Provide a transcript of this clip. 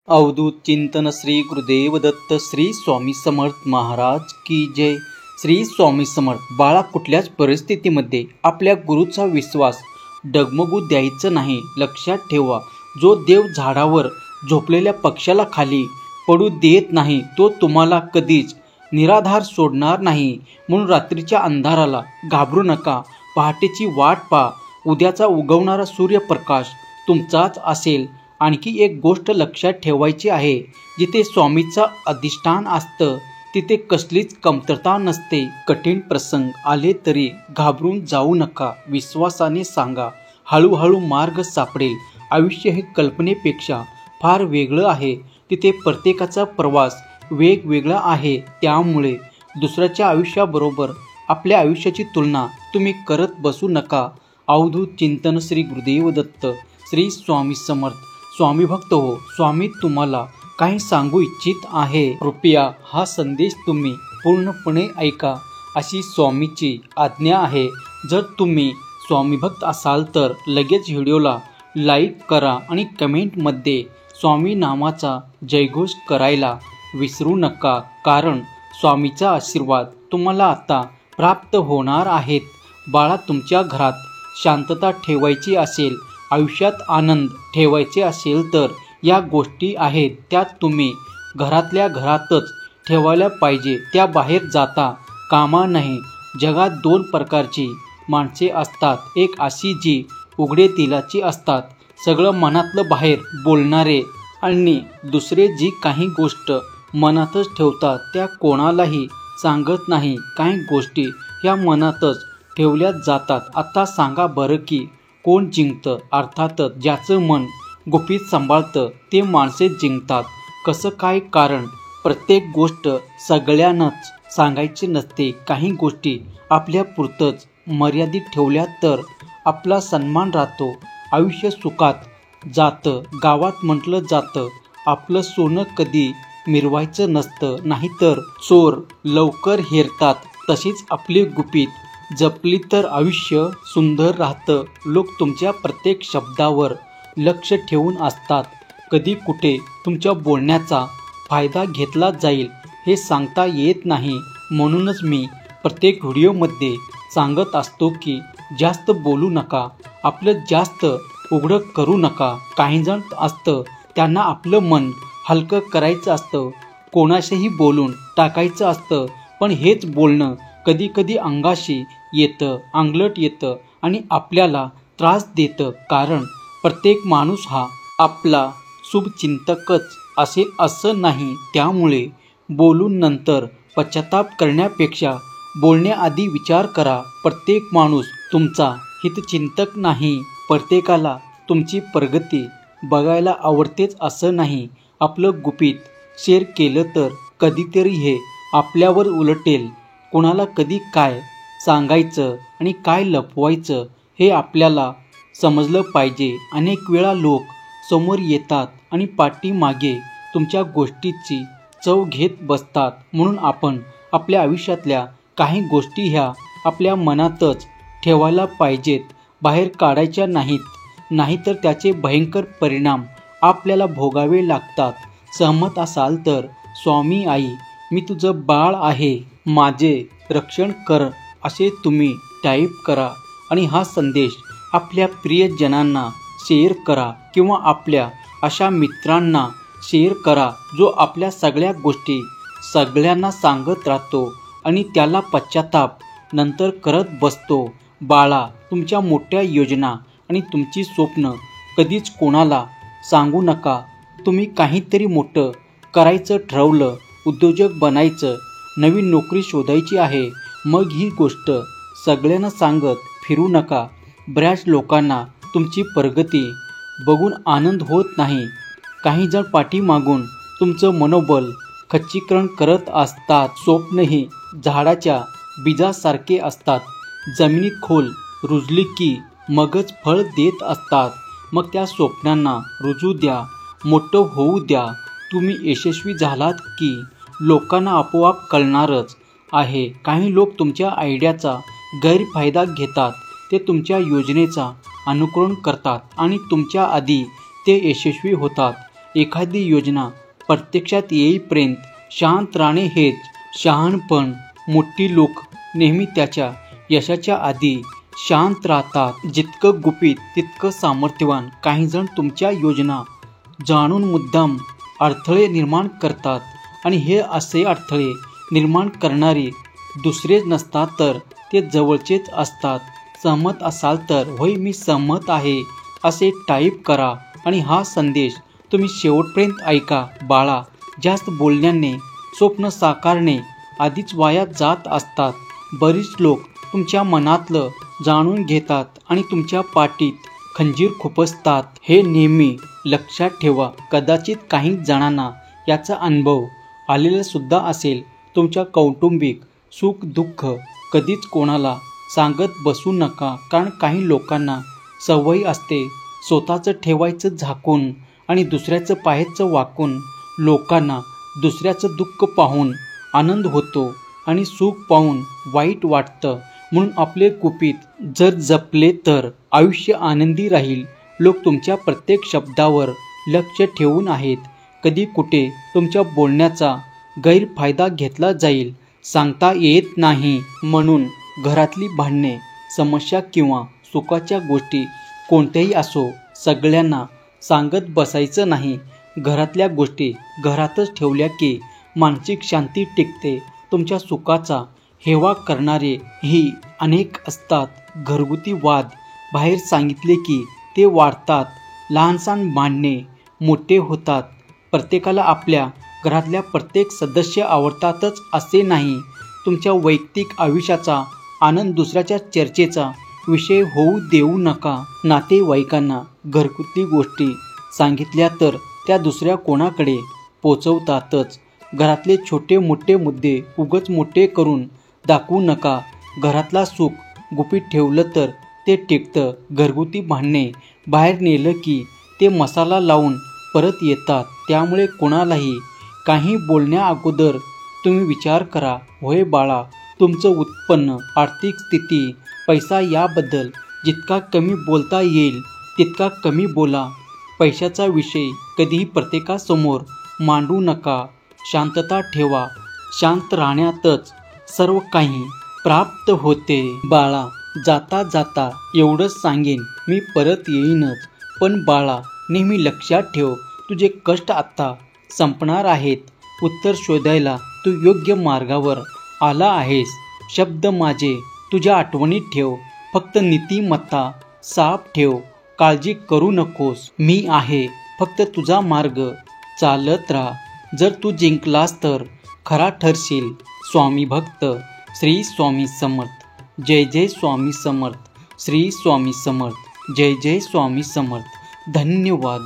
अवधूत चिंतन श्री गुरुदेव दत्त श्री स्वामी समर्थ महाराज की जय। श्री स्वामी समर्थ। बाळा, कुठल्याच परिस्थितीमध्ये आपल्या गुरुचा विश्वास डगमगू द्यायचं नाही। लक्षात ठेवा, जो देव झाडावर झोपलेल्या पक्ष्याला खाली पडू देत नाही तो तुम्हाला कधीच निराधार सोडणार नाही। म्हणून रात्रीच्या अंधाराला घाबरू नका, पहाटेची वाट पहा। उद्याचा उगवणारा सूर्यप्रकाश तुमचाच असेल। आणखी एक गोष्ट लक्षात ठेवायची आहे, जिथे स्वामीचं अधिष्ठान असतं तिथे कसलीच कमतरता नसते। कठीण प्रसंग आले तरी घाबरून जाऊ नका, विश्वासाने सांगा, हळूहळू मार्ग सापडेल। आयुष्य हे कल्पनेपेक्षा फार वेगळं आहे, तिथे प्रत्येकाचा प्रवास वेगवेगळा आहे। त्यामुळे दुसऱ्याच्या आयुष्याबरोबर आपल्या आयुष्याची तुलना तुम्ही करत बसू नका। अवधूत चिंतन श्री गुरुदेव दत्त श्री स्वामी समर्थ। स्वामी भक्त हो, स्वामी तुम्हाला काही सांगू इच्छित आहे। कृपया हा संदेश तुम्ही पूर्णपणे ऐका, अशी स्वामीची आज्ञा आहे। जर तुम्ही स्वामी भक्त असाल तर लगेच व्हिडिओला लाईक करा आणि कमेंटमध्ये स्वामी नामाचा जयघोष करायला विसरू नका, कारण स्वामीचा आशीर्वाद तुम्हाला आता प्राप्त होणार आहेत। बाळा, तुमच्या घरात शांतता ठेवायची असेल, आयुष्यात आनंद ठेवायचे असेल तर या गोष्टी आहेत, त्यात तुम्ही घरातल्या घरातच ठेवायला पाहिजे, त्या बाहेर जाता कामा नाही। जगात दोन प्रकारची माणसे असतात, एक अशी जी उघडे दिलाची असतात, सगळं मनातलं बाहेर बोलणारे, आणि दुसरे जी काही गोष्ट मनातच ठेवतात, त्या कोणालाही सांगत नाही। काही गोष्टी ह्या मनातच ठेवल्या जातात। आता सांगा बरं की कोण जिंकतं? अर्थातच ज्याचं मन गुपित सांभाळतं ते माणसे जिंकतात। कसं काय? कारण प्रत्येक गोष्ट सगळ्यांनाच सांगायची नसते। काही गोष्टी आपल्या पुरतच मर्यादित ठेवल्या तर आपला सन्मान राहतो, आयुष्य सुखात जातं। गावात म्हटलं जातं, आपलं सोनं कधी मिरवायचं नसतं, नाहीतर चोर लवकर हेरतात। तशीच आपली गुपित जपली तर आयुष्य सुंदर राहतं। लोक तुमच्या प्रत्येक शब्दावर लक्ष ठेवून असतात, कधी कुठे तुमच्या बोलण्याचा फायदा घेतला जाईल हे सांगता येत नाही। म्हणूनच मी प्रत्येक व्हिडिओमध्ये सांगत असतो की जास्त बोलू नका, आपलं जास्त उघडं करू नका। काही जण असतं त्यांना आपलं मन हलकं करायचं असतं, कोणाशीही बोलून टाकायचं असतं, पण हेच बोलणं कधी कधी अंगाशी येतं, अंगलट येतं आणि आपल्याला त्रास देतं। कारण प्रत्येक माणूस हा आपला शुभचिंतकच असेल असं नाही। त्यामुळे बोलून नंतर पश्चाताप करण्यापेक्षा बोलण्याआधी विचार करा। प्रत्येक माणूस तुमचा हितचिंतक नाही, प्रत्येकाला तुमची प्रगती बघायला आवडतेच असं नाही। आपलं गुपित शेअर केलं तर कधीतरी हे आपल्यावर उलटेल। कोणाला कधी काय सांगायचं आणि काय लपवायचं हे आपल्याला समजलं पाहिजे। अनेक वेळा लोक समोर येतात आणि पाठीमागे तुमच्या गोष्टीची चव घेत बसतात। म्हणून आपण आपल्या आयुष्यातल्या काही गोष्टी ह्या आपल्या मनातच ठेवायला पाहिजेत, बाहेर काढायच्या नाहीत, नाहीतर त्याचे भयंकर परिणाम आपल्याला भोगावे लागतात। सहमत असाल तर स्वामी आई, मी तुझं बाळ आहे, माझे रक्षण कर, असे तुम्ही टाईप करा आणि हा संदेश आपल्या प्रियजनांना शेअर करा, किंवा आपल्या अशा मित्रांना शेअर करा जो आपल्या सगळ्या गोष्टी सगळ्यांना सांगत राहतो आणि त्याला पश्चाताप नंतर करत बसतो। बाळा, तुमच्या मोठ्या योजना आणि तुमची स्वप्न कधीच कोणाला सांगू नका। तुम्ही काहीतरी मोठं करायचं ठरवलं, उद्योजक बनायचं, नवीन नोकरी शोधायची आहे, मग ही गोष्ट सगळ्यांना सांगत फिरू नका। बऱ्याच लोकांना तुमची प्रगती बघून आनंद होत नाही। काही जण पाठीमागून तुमचं मनोबल खच्चीकरण करत असतात। स्वप्नही झाडाच्या बीजासारखे असतात, जमिनीत खोल रुजली की मगच फळ देत असतात। मग त्या स्वप्नांना रुजू द्या, मोठं होऊ द्या। तुम्ही यशस्वी झालात की लोकांना आपोआप कळणारच आहे। काही लोक तुमच्या आयडियाचा गैरफायदा घेतात, ते तुमच्या योजनेचा अनुकरण करतात आणि तुमच्या आधी ते यशस्वी होतात। एखादी योजना प्रत्यक्षात येईपर्यंत शांत राहणे हेच शहाणपण. मोठी लोक नेहमी त्याच्या यशाच्या आधी शांत राहतात. जितकं गुपित तितकं सामर्थ्यवान. काही जण तुमच्या योजना जाणून मुद्दाम अडथळे निर्माण करतात आणि हे असे अडथळे निर्माण करणारे दुसरेच नसतात तर ते जवळचेच असतात. सहमत असाल तर होय मी सहमत आहे असे टाईप करा आणि हा संदेश तुम्ही शेवटपर्यंत ऐका. बाळा, जास्त बोलण्याने स्वप्न साकारणे आधीच वाया जात असतात. बरीच लोक तुमच्या मनातलं जाणून घेतात आणि तुमच्या पाठीत खंजीर खुपसतात. हे नेहमी लक्षात ठेवा. कदाचित काही जणांना याचा अनुभव आलेला सुद्धा असेल. तुमच्या कौटुंबिक सुख दुःख कधीच कोणाला सांगत बसू नका, कारण काही लोकांना सवय असते स्वतःचं ठेवायचं झाकून आणि दुसऱ्याचं पाहायचं वाकून. लोकांना दुसऱ्याचं दुःख पाहून आनंद होतो आणि सुख पाहून वाईट वाटतं. म्हणून आपले गुपित जर जपले तर आयुष्य आनंदी राहील. लोक तुमच्या प्रत्येक शब्दावर लक्ष ठेवून आहेत. कधी कुठे तुमच्या बोलण्याचा गैरफायदा घेतला जाईल सांगता येत नाही. म्हणून घरातली भांडणे, समस्या किंवा सुखाच्या गोष्टी कोणत्याही असो, सगळ्यांना सांगत बसायचं नाही. घरातल्या गोष्टी घरातच ठेवल्या की मानसिक शांती टिकते. तुमच्या सुखाचा हेवा करणारे ही अनेक असतात. घरगुती वाद बाहेर सांगितले की ते वाढतात. लहानसहान भांडणे मोठे होतात. प्रत्येकाला आपल्या घरातल्या प्रत्येक सदस्य आवडतातच असे नाही. तुमच्या वैयक्तिक आयुष्याचा आनंद दुसऱ्याच्या चर्चेचा विषय होऊ देऊ नका. नातेवाईकांना घरगुती गोष्टी सांगितल्या तर त्या दुसऱ्या कोणाकडे पोचवतातच. घरातले छोटे मोठे मुद्दे उगाच मोठे करून दाखवू नका. घरातला सुख गुपित ठेवलं तर ते टिकतं. घरगुती भांडणे बाहेर नेलं की ते मसाला लावून परत येतात. त्यामुळे कोणालाही काही बोलण्या अगोदर तुम्ही विचार करा. होय बाळा, तुमचं उत्पन्न, आर्थिक स्थिती, पैसा याबद्दल जितका कमी बोलता येईल तितका कमी बोला. पैशाचा विषय कधीही प्रत्येकासमोर मांडू नका. शांतता ठेवा. शांत राहण्यातच सर्व काही प्राप्त होते. बाळा, जाता जाता एवढंच सांगेन, मी परत येईनच. पण बाळा, नेहमी लक्षात ठेव, तुझे कष्ट आता संपणार आहेत. उत्तर शोधायला तू योग्य मार्गावर आला आहेस. शब्द माझे तुझ्या आठवणीत ठेव. फक्त नीतिमत्ता साफ ठेव. काळजी करू नकोस. मी आहे. फक्त तुझा मार्ग चालत राहा. जर तू जिंकलास तर खरा ठरशील. स्वामी भक्त. श्री स्वामी समर्थ. जय जय स्वामी समर्थ. श्री स्वामी समर्थ. जय जय स्वामी समर्थ. धन्यवाद.